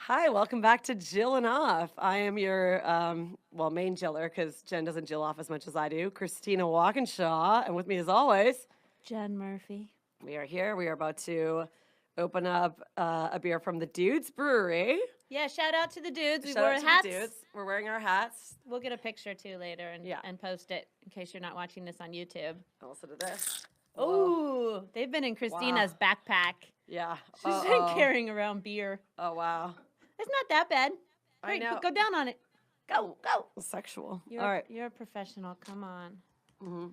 Hi, welcome back to Jillin Off. I am your, main Jiller because Jen doesn't Jill off as much as I do, Christina Walkinshaw. And with me as always, Jen Murphy. we are here. We are about to open up a beer from the Dudes Brewery. Yeah, shout out to the dudes. We Shout wore out to hats. the dudes. We're wearing our hats. We'll get a picture too later and post it in case you're not watching this on YouTube. Also to this. Ooh, they've been in Christina's backpack. Yeah. She's been carrying around beer. Oh, wow. It's not that bad. I know. Go down on it. Go. Sexual. All right. You're a professional. Come on.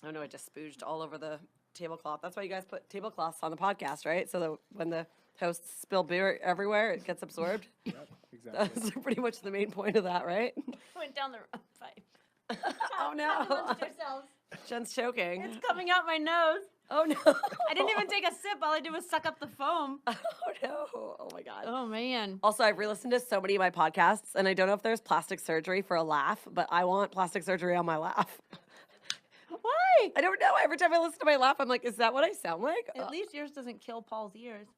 Oh, no, I just spooged all over the tablecloth. That's why you guys put tablecloths on the podcast, right? So that when the hosts spill beer everywhere, it gets absorbed. Yep, exactly. That's pretty much the main point of that, right? Went down the wrong pipe. Oh, no. Amongst yourselves. Jen's choking. It's coming out my nose. Oh, no. I didn't even take a sip. All I did was suck up the foam. Oh, no. Oh, my God. Oh, man. Also, I've re-listened to so many of my podcasts, and I don't know if there's plastic surgery for a laugh, but I want plastic surgery on my laugh. Why? I don't know. Every time I listen to my laugh, I'm like, is that what I sound like? At least yours doesn't kill Paul's ears.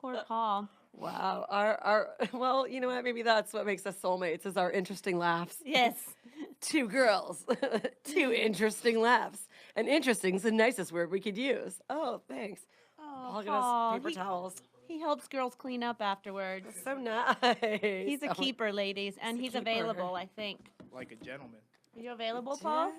Poor Paul. Wow. Well, you know what? Maybe that's what makes us soulmates is our interesting laughs. Yes. Two girls. Two interesting laughs. And interesting is the nicest word we could use. Oh, thanks. Oh, Paul, get Paul. us paper towels. He helps girls clean up afterwards. So nice. He's a keeper, ladies, and he's keeper. available, I think. Like a gentleman. Are you available, Paul?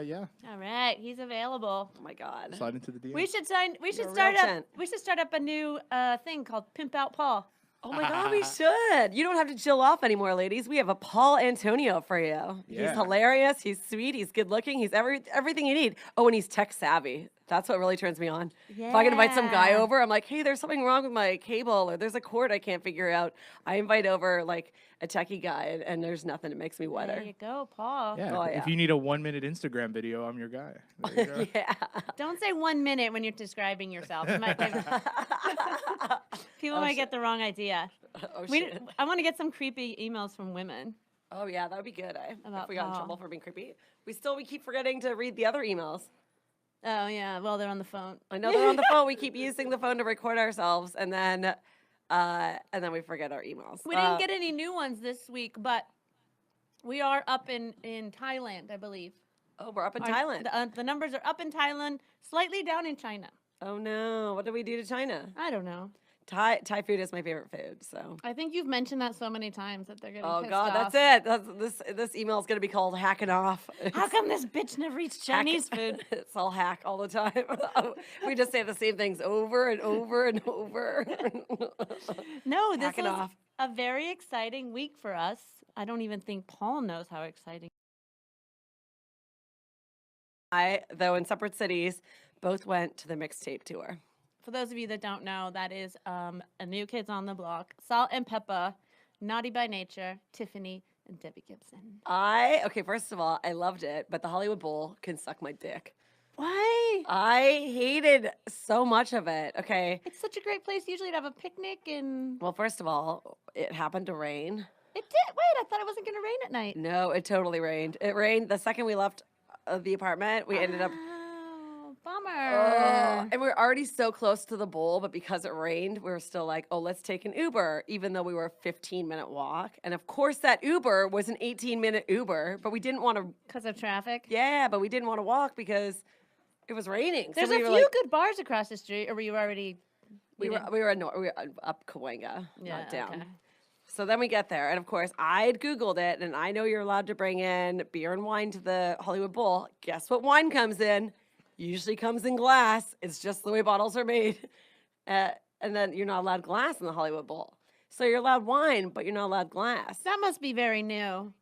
Yeah. All right, he's available. Oh my God. Slide into the DM. We should sign. We should You're a start real up. gent. We should start up a new thing called Pimp Out Paul. Oh my God, we should. You don't have to chill off anymore, ladies. We have a Paul Antonio for you. He's Yeah. hilarious. He's sweet. He's good looking. He's everything you need. Oh, and he's tech savvy. That's what really turns me on. If I can invite some guy Yeah. over, I'm like, hey, there's something wrong with my cable or there's a cord I can't figure out. I invite over like a techie guy and there's nothing. It makes me There wetter. you go, Paul. Yeah. Oh, If yeah. you need a 1-minute Instagram video, I'm your guy. There you go. Yeah. Don't say 1 minute when you're describing yourself. You might get, people might get the wrong idea. Oh, shit. I want to get some creepy emails from women. Oh, yeah, that would be good, eh? About If we got in Paul. trouble for being creepy. We keep forgetting to read the other emails. Oh yeah, well they're on the phone. I know they're on the phone. We keep using the phone to record ourselves, and then we forget our emails. We didn't get any new ones this week, but we are up in Thailand, I believe. Oh, we're up in Our- Thailand. The numbers are up in Thailand, slightly down in China. Oh no! What did we do to China? I don't know. Thai food is my favorite food. So. I think you've mentioned that so many times that they're getting Oh pissed God, off. that's it. This email is gonna be called hacking off. How come this bitch never eats Chinese food? It's all hack all the time. We just say the same things over and over and over. No, this Hacking was off. a very exciting week for us. I don't even think Paul knows how exciting. Though in separate cities, both went to the MIXTAPE tour. For those of you that don't know, that is a New Kids on the Block, Salt and Peppa, Naughty by Nature, Tiffany, and Debbie Gibson. Okay, first of all, I loved it, but the Hollywood Bowl can suck my dick. Why? I hated so much of it. Okay. It's such a great place usually to have a picnic and Well, first of all, it happened to rain. it did. Wait, I thought it wasn't going to rain at night. No, it totally rained. It rained the second we left the apartment. We ended up. Oh, bummer. And we were already so close to the bowl, but because it rained, we were still like, oh, let's take an Uber, even though we were a 15-minute walk. And of course, that Uber was an 18-minute Uber, but we didn't want to. Because of traffic. Yeah, but we didn't want to walk because it was raining. There's so a we few were like, good bars across the street, or were you already? we were up Cahuenga, Yeah, not down. okay. So then we get there, and of course, I'd Googled it, and I know you're allowed to bring in beer and wine to the Hollywood Bowl. Guess what wine comes in? Usually comes in glass. It's just the way bottles are made. And then you're not allowed glass in the Hollywood Bowl. So you're allowed wine, but you're not allowed glass. That must be very new.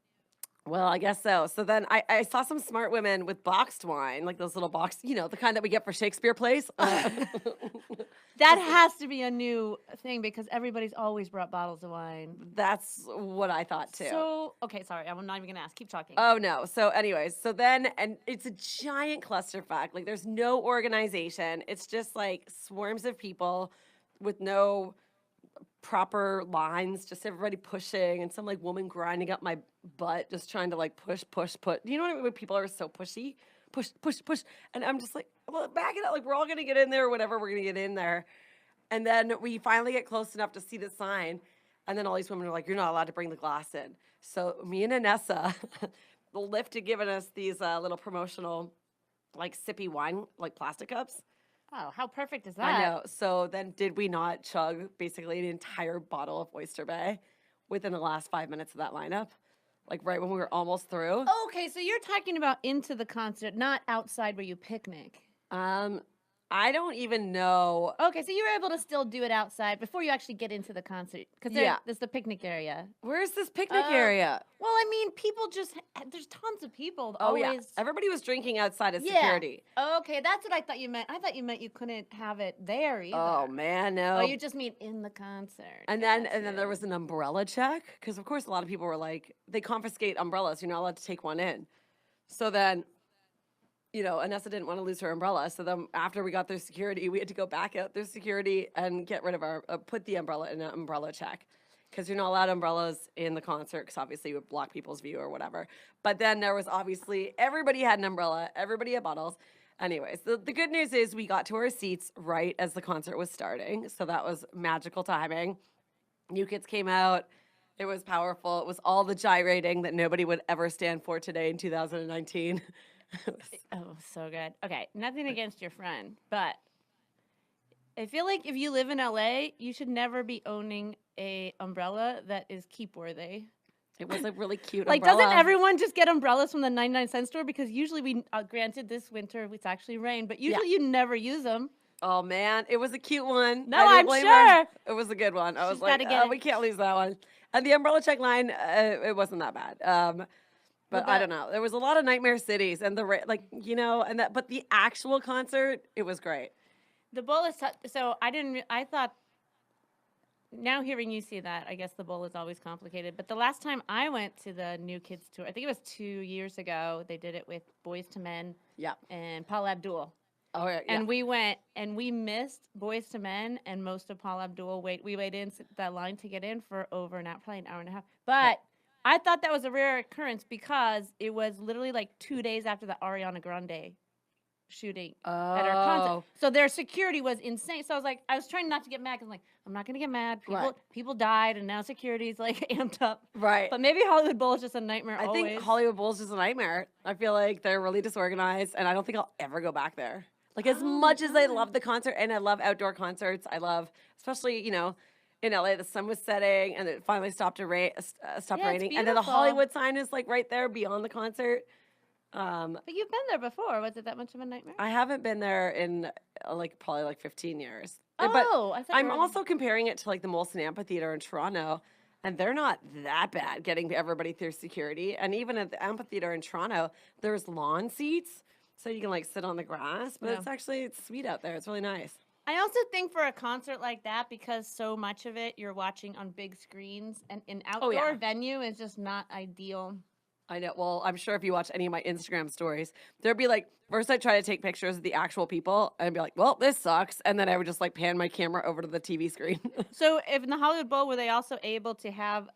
Well, I guess so. So then I saw some smart women with boxed wine, like those little box, the kind that we get for Shakespeare plays. That has to be a new thing because everybody's always brought bottles of wine. That's what I thought too. So, okay, sorry, I'm not even gonna ask. Keep talking. Oh no. So anyways, and it's a giant clusterfuck. Like there's no organization. It's just like swarms of people with no proper lines, just everybody pushing and some like woman grinding up my butt, just trying to like push. You know what I mean? When people are so pushy, push. And I'm just like, well, back it up. Like we're all gonna get in there or whatever, we're gonna get in there. And then we finally get close enough to see the sign. And then all these women are like, you're not allowed to bring the glass in. So me and Anessa, the lift had given us these little promotional, like sippy wine, like plastic cups. Oh, how perfect is that? I know. So then did we not chug basically an entire bottle of Oyster Bay within the last 5 minutes of that lineup? Like right when we were almost through. Okay, so you're talking about into the concert, not outside where you picnic. I don't even know. Okay, so you were able to still do it outside before you actually get into the concert. Because there's the picnic area. Where's this picnic area? Well, I mean, people just, there's tons of people. Oh, always. yeah. Everybody was drinking outside of security. Okay, that's what I thought you meant. I thought you meant you couldn't have it there either. Oh, man, no. Oh, you just mean in the concert. And then there was an umbrella check. Because, of course, a lot of people were like, they confiscate umbrellas. You're not allowed to take one in. So then, you know, Anessa didn't want to lose her umbrella. So then after we got through security, we had to go back out through security and get rid of our, put the umbrella in an umbrella check. Because you're not allowed umbrellas in the concert because obviously it would block people's view or whatever. But then there was obviously, everybody had an umbrella, everybody had bottles. Anyways, the good news is we got to our seats right as the concert was starting. So that was magical timing. New Kids came out. It was powerful. It was all the gyrating that nobody would ever stand for today in 2019. Oh, so good. Okay, nothing against your friend, but I feel like if you live in LA, you should never be owning a umbrella that is keep worthy. It was a really cute Like, umbrella. doesn't everyone just get umbrellas from the 99-cent store? Because usually we, granted this winter, it's actually rained, but usually you never use them. Oh, man. It was a cute one. No, I didn't I'm blame sure. her. It was a good one. I was She's like, gotta get it. we can't lose that one. And the umbrella check line, it wasn't that bad. But I don't know. There was a lot of nightmare cities and but the actual concert, it was great. The bowl is so I thought, now hearing you say that, I guess the bowl is always complicated. But the last time I went to the New Kids tour, I think it was 2 years ago, they did it with Boys to Men and Paula Abdul. Oh, yeah. And we went and we missed Boys to Men and most of Paula Abdul. We waited in that line to get in for over an hour, probably an hour and a half. But I thought that was a rare occurrence because it was literally like 2 days after the Ariana Grande shooting at her concert. So their security was insane. So I was trying not to get mad because I'm like, I'm not going to get mad. People died and now security's like amped up. Right. But maybe Hollywood Bowl is just a nightmare I think Hollywood Bowl is just a nightmare. I feel like they're really disorganized and I don't think I'll ever go back there. Like as much as I love the concert and I love outdoor concerts, I love, especially, you know, in LA, the sun was setting and it finally stopped raining. And then the Hollywood sign is like right there beyond the concert. But you've been there before. Was it that much of a nightmare? I haven't been there in probably 15 years. Oh, but I thought I'm also comparing it to like the Molson Amphitheater in Toronto. And they're not that bad getting everybody through security. And even at the amphitheater in Toronto, there's lawn seats. So you can like sit on the grass. But it's sweet out there. It's really nice. I also think for a concert like that, because so much of it you're watching on big screens and an outdoor venue is just not ideal. I know. Well, I'm sure if you watch any of my Instagram stories, there'd be like, first I'd try to take pictures of the actual people and I'd be like, well, this sucks. And then I would just like pan my camera over to the TV screen. So if in the Hollywood Bowl, were they also able to have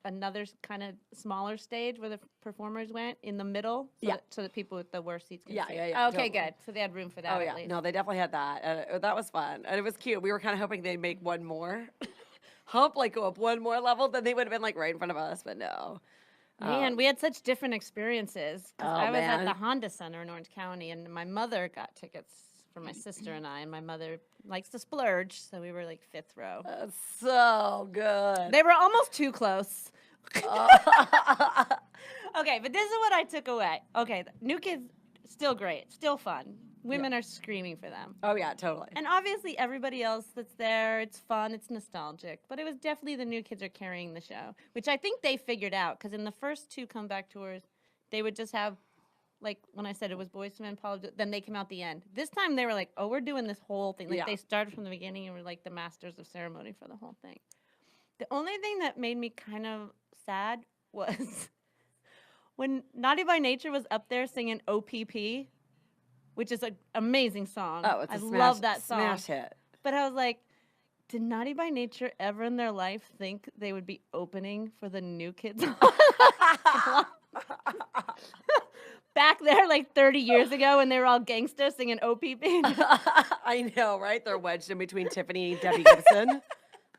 another kind of smaller stage where the performers went in the middle? So that people with the worst seats could see? Yeah. Okay, good. So they had room for that at least. No, they definitely had that. That was fun. And it was cute. We were kind of hoping they'd make one more. Go up one more level. Then they would have been like right in front of us, but no. Man, we had such different experiences. I was at the Honda Center in Orange County, and my mother got tickets for my sister and I, and my mother likes to splurge, so we were like 5th row. That's so good. They were almost too close. Okay, but this is what I took away. Okay, New Kids, still great, still fun. Women are screaming for them. Oh, yeah, totally. And obviously everybody else that's there, it's fun, it's nostalgic. But it was definitely the New Kids are carrying the show, which I think they figured out. Because in the first 2 comeback tours, they would just have, like when I said it was Boyz II Men, then they came out the end. This time they were like, oh, we're doing this whole thing. Like they started from the beginning and were like the masters of ceremony for the whole thing. The only thing that made me kind of sad was when Naughty by Nature was up there singing OPP, which is an amazing song. Oh, it's I a smash, love that song. smash hit. But I was like, did Naughty by Nature ever in their life think they would be opening for the New Kids? back there like 30 years ago when they were all gangsters singing OPP. I know, right? They're wedged in between Tiffany and Debbie Gibson.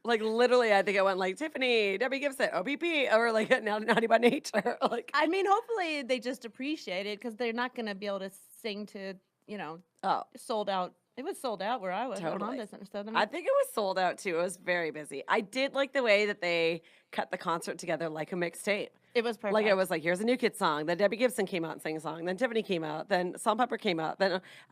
Like literally, I think it went like Tiffany, Debbie Gibson, OPP, or like Naughty by Nature. Like, I mean, hopefully they just appreciate it because they're not going to be able to sing to, oh, sold out. It was sold out where I was. Totally. Honda Center. So, I think it was sold out too. It was very busy. I did like the way that they cut the concert together like a mixtape. it was perfect. Like it was like, here's a new kid song. Then Debbie Gibson came out and sang a song. Then Tiffany came out. Then Salt and Pepper came out.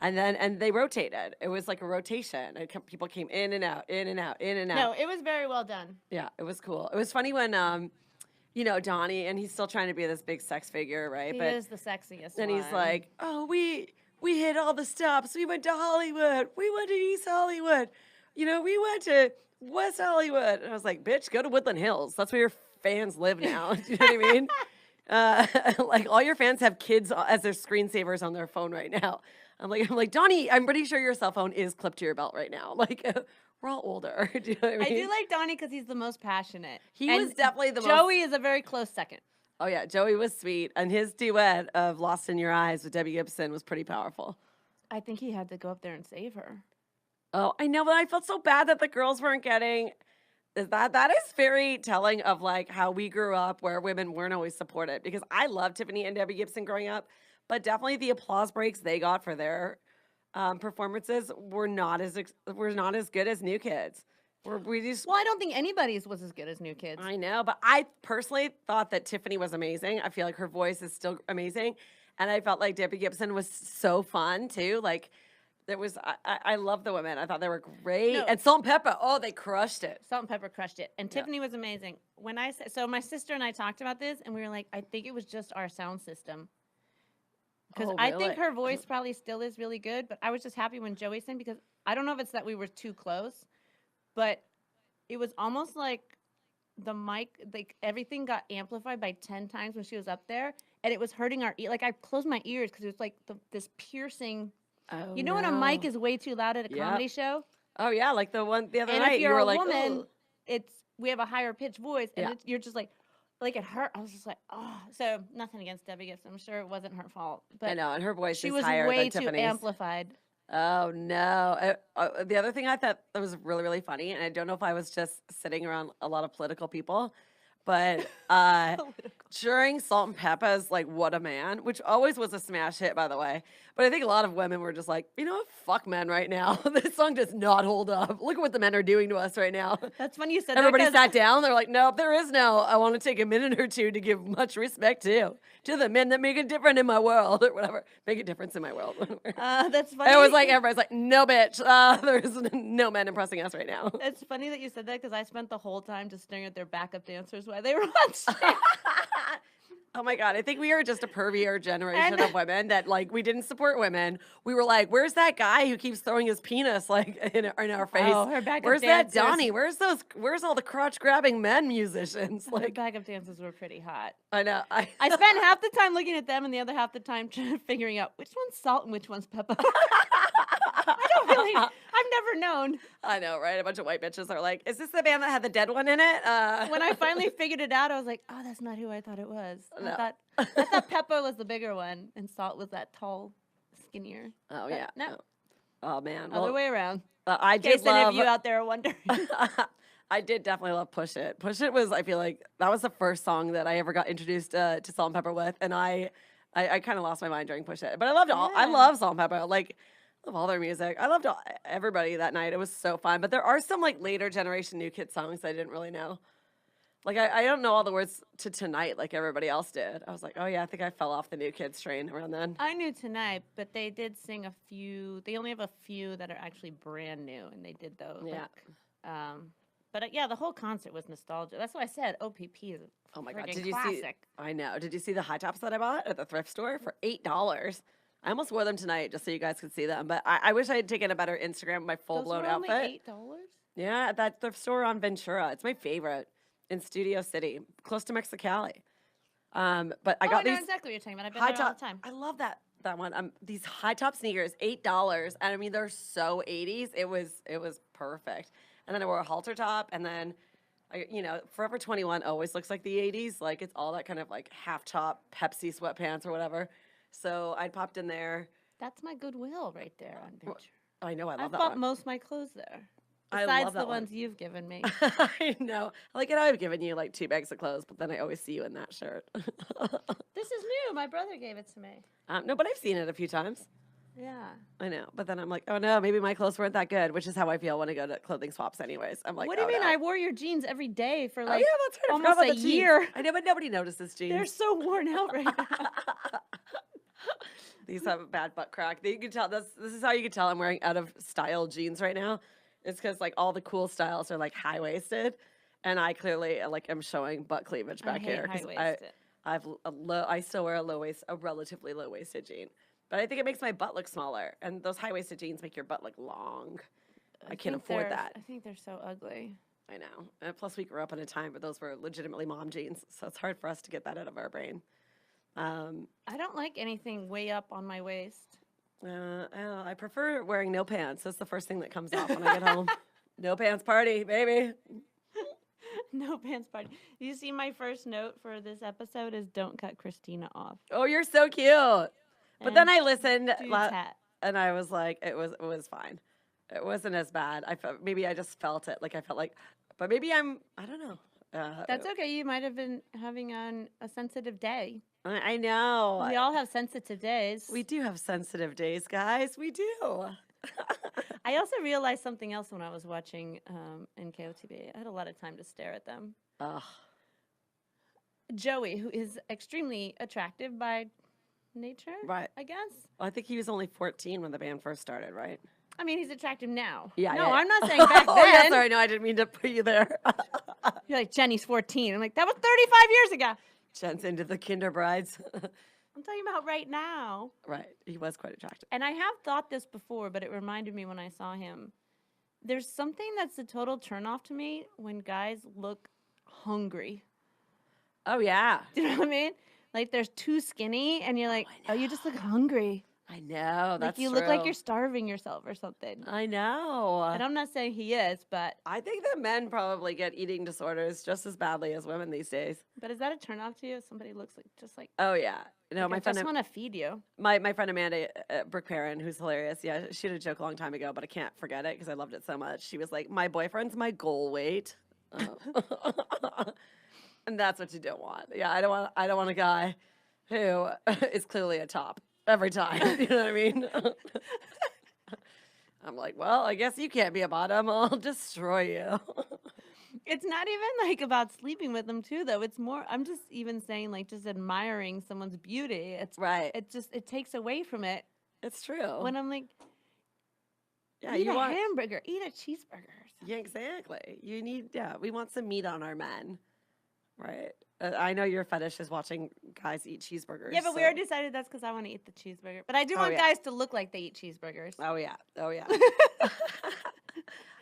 And they rotated. It was like a rotation. People came in and out, in and out, in and out. No, it was very well done. Yeah, it was cool. It was funny when Donnie, and he's still trying to be this big sex figure, right? He is the sexiest then he's one. like, oh, we hit all the stops. We went to Hollywood. We went to East Hollywood. We went to West Hollywood. And I was like, bitch, go to Woodland Hills. That's where your fans live now. Do you know what I mean? Like all your fans have kids as their screensavers on their phone right now. I'm like, Donnie, I'm pretty sure your cell phone is clipped to your belt right now. Like, we're all older. Do you know what I mean? I do like Donnie because he's the most passionate. He And was definitely the most. Joey is a very close second. Oh yeah, Joey was sweet, and his duet of "Lost in Your Eyes" with Debbie Gibson was pretty powerful. I think he had to go up there and save her. Oh, I know, but I felt so bad that the girls weren't getting. That is very telling of like how we grew up, where women weren't always supported. Because I loved Tiffany and Debbie Gibson growing up, but definitely the applause breaks they got for their performances were not as good as New Kids. We just. Well, I don't think anybody's was as good as New Kids. I know, but I personally thought that Tiffany was amazing. I feel like her voice is still amazing, and I felt like Debbie Gibson was so fun too. Like. I love the women. I thought they were great. No. And Salt and Pepper, oh, they crushed it. Salt and Pepper crushed it. And Tiffany was amazing. When I said, so my sister and I talked about this, and we were like, I think it was just our sound system. Because Oh, I think really? her voice probably still is really good, but I was just happy when Joey sang because I don't know if it's that we were too close, but it was almost like the mic, like everything got amplified by 10 times when she was up there, and it was hurting our ear. Like I closed my ears because it was like this piercing. Oh, You know when a mic is way too loud at a Yep. comedy show? Oh yeah, like the other And night if you you're were a like, woman, "Ugh." we have a higher pitched voice, and Yeah. you're just like it hurt. I was just like, oh. So nothing against Debbie Gibson. I'm sure it wasn't her fault, but I know, and her voice she is was higher way than too Tiffany's. amplified. Oh no! The other thing I thought that was really really funny, and I don't know if I was just sitting around a lot of political people, but during Salt and Pepper's like "What a Man," which always was a smash hit, by the way. But I think a lot of women were just like, you know what, fuck men right now. This song does not hold up. Look at what the men are doing to us right now. That's funny you said Everybody that. 'Cause sat down. They're like, nope, there is no. I want to take a minute or two to give much respect to the men that make a difference in my world or whatever. Make a difference in my world. That's funny. It was like everybody's like, no, bitch. There's no men impressing us right now. It's funny that you said that because I spent the whole time just staring at their backup dancers while they were on stage. Oh my God. I think we are just a pervier generation And- of women that like we didn't support women. We were like, where's that guy who keeps throwing his penis like in our face? Oh, her backup Where's dancers. that Donnie? Where's all the crotch grabbing men musicians? The Like backup dancers were pretty hot. I know. I spent half the time looking at them and the other half the time figuring out which one's salt and which one's pepper. I don't really. I've never known. I know, right? A bunch of white bitches are like, is this the band that had the dead one in it? When I finally figured it out, I was like, oh, that's not who I thought it was. No. I thought Pepper was the bigger one and Salt was that tall, skinnier. Oh But yeah. no. Oh man. Other way around. I In case did any love. of you out there are wondering. I did definitely love Push It. Push It was, I feel like, that was the first song that I ever got introduced to Salt and Pepper with, and I kind of lost my mind during Push It. But I loved all. I Yeah. love Salt and Pepper. Like, I love all their music. I loved everybody that night. It was so fun. But there are some like later generation New Kid songs I didn't really know. Like I don't know all the words to Tonight like everybody else did. I was like, oh yeah, I think I fell off the New Kids train around then. I knew Tonight, but they did sing a few. They only have a few that are actually brand new, and they did those. Yeah. But yeah, the whole concert was nostalgia. That's why I said OPP is a Oh my God, friggin' did you see? classic. I know. Did you see the high tops that I bought at the thrift store for $8? I almost wore them tonight just so you guys could see them. But I wish I had taken a better Instagram of my full Those blown were only outfit. $8. Yeah, at that thrift store on Ventura. It's my favorite in Studio City, close to Mexicali. But I got know these exactly what you're talking about. I've been high there all top. the time. I love that one. These high top sneakers, $8, and I mean they're so 80s. It was perfect. And then I wore a halter top, and then Forever 21 always looks like the 80s. Like it's all that kind of like half top Pepsi sweatpants or whatever. So I popped in there. That's my Goodwill right there on Venture. I know, I love I've that bought one. most of my clothes there. I Besides love the that one. ones you've given me. I know. Like, and I've given you like 2 bags of clothes, but then I always see you in that shirt. This is new. My brother gave it to me. No, but I've seen it a few times. Yeah. I know. But then I'm like, oh no, maybe my clothes weren't that good, which is how I feel when I go to clothing swaps, anyways. I'm like, What do you oh, mean? no. I wore your jeans every day for Oh, like yeah, that's right. I forgot almost about a the jeans. year. I know, but nobody notices jeans. They're so worn out right now. These have a bad butt crack. You can tell this is how you can tell I'm wearing out of style jeans right now. It's because like all the cool styles are like high waisted, and I clearly like am showing butt cleavage back here because I still wear a relatively low waisted jean, but I think it makes my butt look smaller, and those high waisted jeans make your butt look long. I can't afford that. I think they're so ugly. I know. And plus, we grew up in a time where those were legitimately mom jeans, so it's hard for us to get that out of our brain. I don't like anything way up on my waist. I prefer wearing no pants. That's the first thing that comes off when I get home. No pants party, baby. No pants party. You see, my first note for this episode is don't cut Christina off. Oh, you're so cute. But then I listened and I was like, it was fine. It wasn't as bad. Maybe I just felt it. Like I felt like, but maybe I don't know. That's okay. You might have been having a sensitive day. I know. We all have sensitive days. We do have sensitive days, guys. We do. I also realized something else when I was watching NKOTB. I had a lot of time to stare at them. Ugh. Joey, who is extremely attractive by nature, Right. I guess. Well, I think he was only 14 when the band first started, right? I mean, he's attractive now. Yeah. No, yeah. I'm not saying back then. Oh, yeah, sorry. No, I didn't mean to put you there. You're like, Jenny's 14. I'm like, that was 35 years ago. Jen's into the Kinder Brides. I'm talking about right now. Right. He was quite attractive. And I have thought this before, but it reminded me when I saw him. There's something that's a total turnoff to me when guys look hungry. Oh, yeah. Do you know what I mean? Like they're too skinny and you're like, oh, you just look hungry. I know. That's like you look like you're starving yourself or something. I know. And I'm not saying he is, but I think that men probably get eating disorders just as badly as women these days. But is that a turnoff to you if somebody looks like just like Oh, yeah. No, like my I friend just want to feed you. my friend Amanda Brooke Perrin, who's hilarious. Yeah, she had a joke a long time ago, but I can't forget it because I loved it so much. She was like, "My boyfriend's my goal weight," and that's what you don't want. Yeah, I don't want a guy who is clearly a top every time. You know what I mean? I'm like, well, I guess you can't be a bottom. I'll destroy you. It's not even like about sleeping with them too, though. It's more. I'm just even saying like just admiring someone's beauty. It's Right. It takes away from it It's true. when I'm like, Yeah, eat you a want. hamburger, eat a cheeseburger. Or something. Yeah, exactly. You need. Yeah, we want some meat on our men. Right. I know your fetish is watching guys eat cheeseburgers. Yeah, but we so- already decided that's because I want to eat the cheeseburger. But I do Oh, want yeah. guys to look like they eat cheeseburgers. Oh yeah. Oh yeah.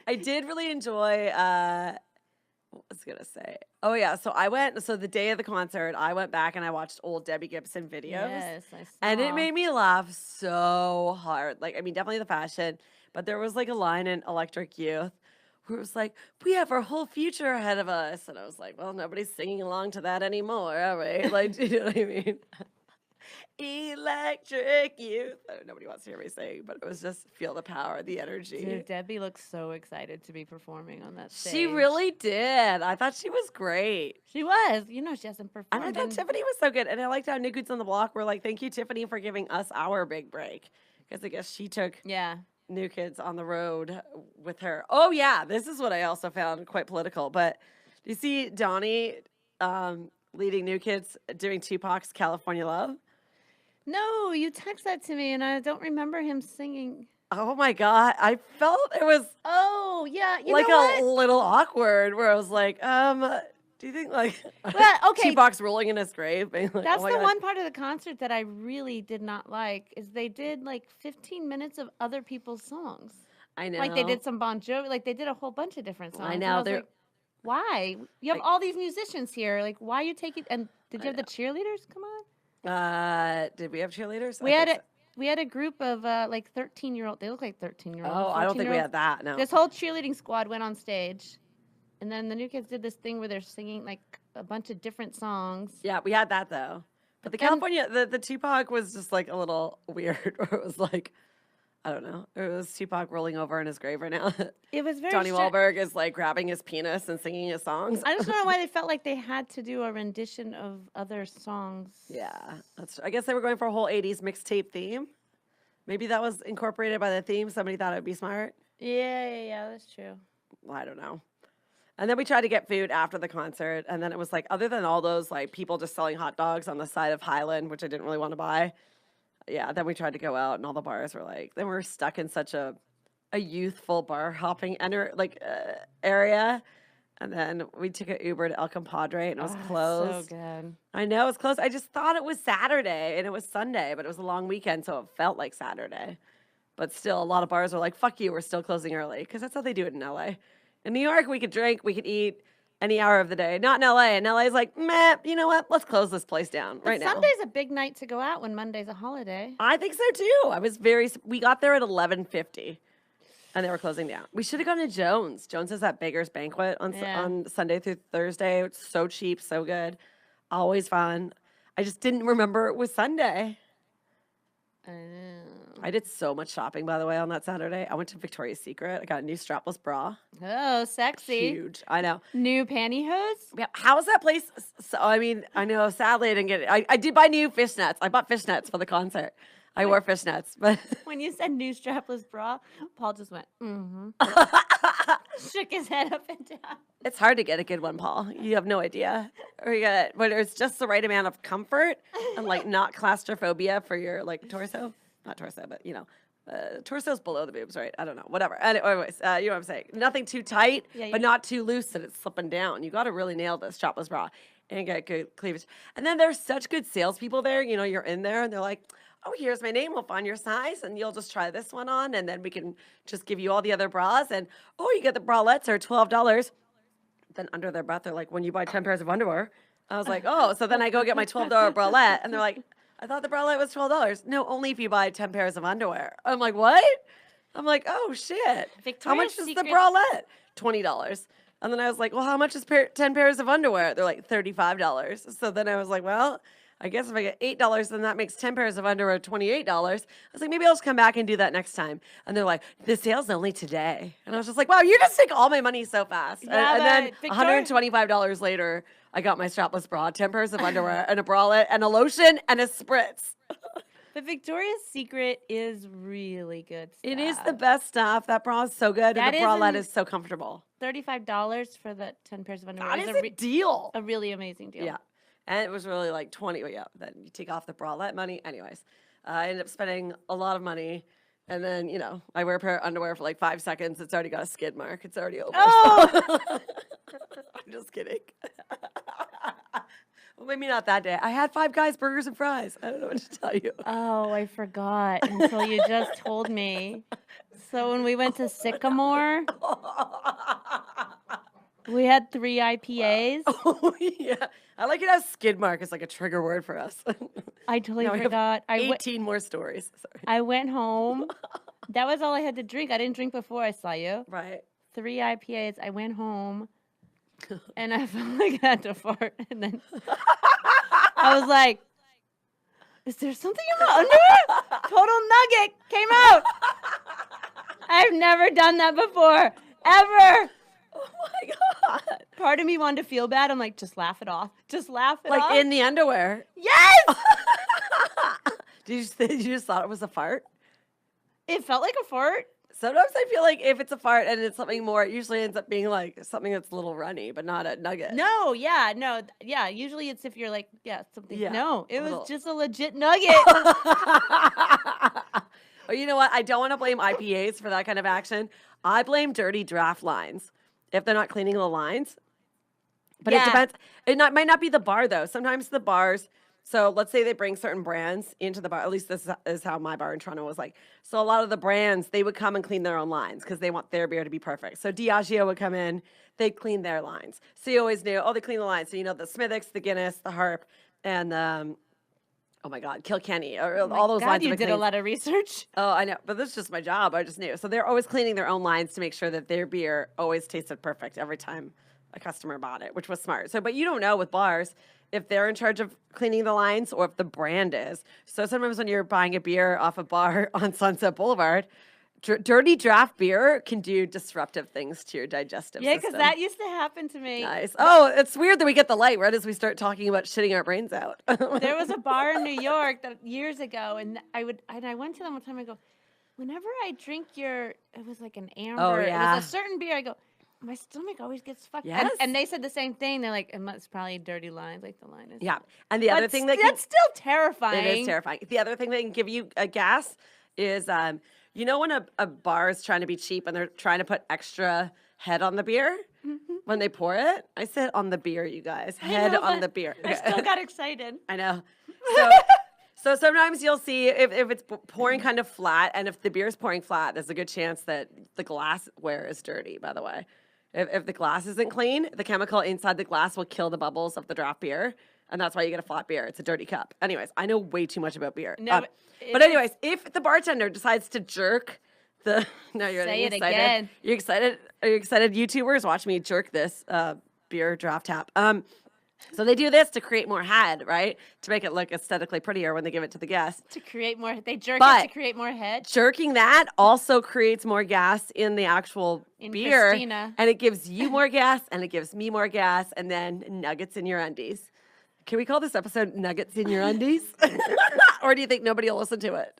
I did really enjoy. What was I gonna say? Oh yeah. So the day of the concert, I went back and I watched old Debbie Gibson videos. Yes, I saw. And it made me laugh so hard. Like, I mean, definitely the fashion, but there was like a line in Electric Youth where it was like, we have our whole future ahead of us. And I was like, well, nobody's singing along to that anymore, all right? Like, you know what I mean? Electric Youth. Nobody wants to hear me sing, but it was just feel the power, the energy. Dude, Debbie looks so excited to be performing on that stage. She really did. I thought she was great. She was. You know, she hasn't And performed. I thought in- Tiffany was so good. And I liked how New Kids on the Block were like, thank you, Tiffany, for giving us our big break. Because I guess she took Yeah. New Kids on the road with her. Oh, yeah. This is what I also found quite political. But do you see Donnie leading New Kids doing Tupac's California Love? No, you text that to me, and I don't remember him singing. Oh, my God. I felt it was Oh, yeah. You like know what? a little awkward where I was like, do you think like Well, okay. Tupac's rolling in his grave? Being like, That's oh my the God. one part of the concert that I really did not like is they did like 15 minutes of other people's songs. I know. Like they did some Bon Jovi, like they did a whole bunch of different songs. I and know, was they're- like, why? You have Like- all these musicians here. Like, why you taking? And did I you have the cheerleaders? Come on. Did we have cheerleaders? We I had think we had a group of like 13-year-old. They look like 13-year-olds. so. Oh, I don't think we had that. No. This whole cheerleading squad went on stage, and then the New Kids did this thing where they're singing like a bunch of different songs. Yeah, we had that though. But the California, the Tupac was just like a little weird. Or it was like, I don't know. It was Tupac rolling over in his grave right now. It was very Johnny Wahlberg is like grabbing his penis and singing his songs. I just don't know why they felt like they had to do a rendition of other songs. Yeah, I guess they were going for a whole 80s mixtape theme. Maybe that was incorporated by the theme. Somebody thought it would be smart. Yeah, that's true. Well, I don't know. And then we tried to get food after the concert. And then it was like, other than all those like people just selling hot dogs on the side of Highland, which I didn't really want to buy. Yeah, then we tried to go out and all the bars were like, then we were stuck in such a youthful bar hopping area. And then we took an Uber to El Compadre and it was closed. So good. I know, it was closed. I just thought it was Saturday and it was Sunday, but it was a long weekend, so it felt like Saturday. But still, a lot of bars are like, fuck you, we're still closing early, because that's how they do it in LA. In New York, we could drink, we could eat any hour of the day. Not in LA. And LA's like, meh, you know what? Let's close this place down right now. Sunday's a big night to go out when Monday's a holiday. I think so too. We got there at 11:50. And they were closing down. We should have gone to Jones. Jones has that Beggar's Banquet on Sunday through Thursday. It's so cheap, so good. Always fun. I just didn't remember it was Sunday. I know. I did so much shopping, by the way, on that Saturday. I went to Victoria's Secret. I got a new strapless bra. Oh, sexy. Huge. I know. New pantyhose? Yeah, how's that place? So, I mean, I know, sadly, I didn't get it. I did buy new fishnets. I bought fishnets for the concert. I wore fishnets, but When you said new strapless bra, Paul just went, shook his head up and down. it's hard to get a good one, Paul. You have no idea. But it's just the right amount of comfort and like not claustrophobia for your like torso. Not torso, but you know, torso's below the boobs, right? I don't know. Whatever. Anyways, you know what I'm saying. Nothing too tight, but not too loose that it's slipping down. You got to really nail this strapless bra and get good cleavage. And then there's such good salespeople there. You know, you're in there and they're like, oh, here's my name. We'll find your size, and you'll just try this one on, and then we can just give you all the other bras. And, oh, you get the bralettes are $12. Then under their breath, they're like, when you buy 10 pairs of underwear. I was like, oh, so then I go get my $12 bralette, and they're like, I thought the bralette was $12. No, only if you buy 10 pairs of underwear. I'm like, what? I'm like, oh, shit. How much is the bralette? $20. And then I was like, well, how much is 10 pairs of underwear? They're like $35. So then I was like, well, I guess if I get $8, then that makes 10 pairs of underwear $28. I was like, maybe I'll just come back and do that next time. And they're like, the sale's only today. And I was just like, wow, you just take all my money so fast. Yeah, and then $125 later, I got my strapless bra, 10 pairs of underwear, and a bralette, and a lotion, and a spritz. But Victoria's Secret is really good stuff. It is the best stuff. That bra is so good, and the bralette is so comfortable. $35 for the 10 pairs of underwear. That is a deal. A really amazing deal. Yeah. And it was really like 20. Yeah. Then you take off the bralette money. Anyways, I ended up spending a lot of money. And then, you know, I wear a pair of underwear for like 5 seconds. It's already got a skid mark. It's already over. Oh! I'm just kidding. Well, maybe not that day. I had 5 Guys burgers and fries. I don't know what to tell you. Oh, I forgot until you just told me. So when we went to Sycamore, we had 3 IPAs. Oh, yeah. I like it how skid mark is like a trigger word for us. I totally Now we have forgot. 18 more stories. Sorry. I went home. That was all I had to drink. I didn't drink before I saw you. Right. 3 IPAs. I went home, and I felt like I had to fart. And then I was like, is there something in my underwear? Total nugget came out. I've never done that before, ever. Oh, my God. Part of me wanted to feel bad. I'm like, just laugh it off. Just laugh it off. Like in the underwear. Yes! Did you just thought it was a fart? It felt like a fart. Sometimes I feel like if it's a fart and it's something more, it usually ends up being like something that's a little runny, but not a nugget. No, yeah. Usually it's if you're like, something. Yeah, No, it a was little. just a legit nugget. Oh, you know what? I don't want to blame IPAs for that kind of action. I blame dirty draft lines if they're not cleaning the lines. But it depends. Might not be the bar, though. Sometimes the bars, so let's say they bring certain brands into the bar. At least this is how my bar in Toronto was like. So a lot of the brands, they would come and clean their own lines because they want their beer to be perfect. So Diageo would come in, they'd clean their lines. So you always knew, they clean the lines. So you know the Smithwick's, the Guinness, the Harp, and oh my God, Kilkenny. All those lines. You did a lot of research. Oh, I know. But this is just my job. I just knew. So they're always cleaning their own lines to make sure that their beer always tasted perfect every time a customer bought it, which was smart. So, but you don't know with bars if they're in charge of cleaning the lines or if the brand is. So sometimes when you're buying a beer off a bar on Sunset Boulevard, dirty draft beer can do disruptive things to your digestive Yeah, system. because that used to happen to me. Nice. Oh, it's weird that we get the light right as we start talking about shitting our brains out. There was a bar in New York that years ago, and I went to them one time. I go, whenever I drink it was like an amber. yeah. It was a certain beer. I go, my stomach always gets fucked. Yes. And they said the same thing. They're like, it's probably dirty lines, like the line is. Yeah. And the other thing that that's still terrifying. it is terrifying. The other thing that can give you a gas is you know when a bar is trying to be cheap and they're trying to put extra head on the beer when they pour it? I said on the beer, you guys. Head know, on but the beer. I still got excited. I know. So sometimes you'll see if it's pouring kind of flat, and if the beer is pouring flat, there's a good chance that the glassware is dirty, by the way. If the glass isn't clean, the chemical inside the glass will kill the bubbles of the draft beer, and that's why you get a flat beer. It's a dirty cup. Anyways, I know way too much about beer. No, but anyways, if the bartender decides to jerk the... No, you're Say it excited. again. You excited? Are you excited, YouTubers? Watch me jerk this beer draft tap. So they do this to create more head, right? To make it look aesthetically prettier when they give it to the guest. To create more, they jerk But- it to create more head. Jerking that also creates more gas in the actual In beer. Christina. And it gives you more gas, and it gives me more gas, and then nuggets in your undies. Can we call this episode Nuggets in Your Undies? Or do you think nobody will listen to it?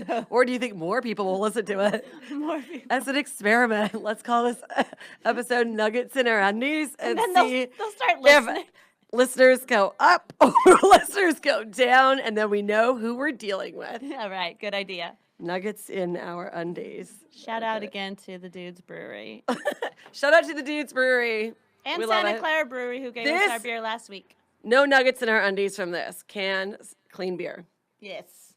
No. Or do you think more people will listen to it? More people. As an experiment, let's call this episode Nuggets in Our Undies and And see they'll start if listening. listeners go up or listeners go down, and then we know who we're dealing with. All right, good idea. Nuggets in our undies. Shout out again to the Dudes Brewery Shout out to the Dudes Brewery. and We love Santa it. Clara Brewery who gave us our This- beer last week. No nuggets in our undies from this. Clean beer. Yes.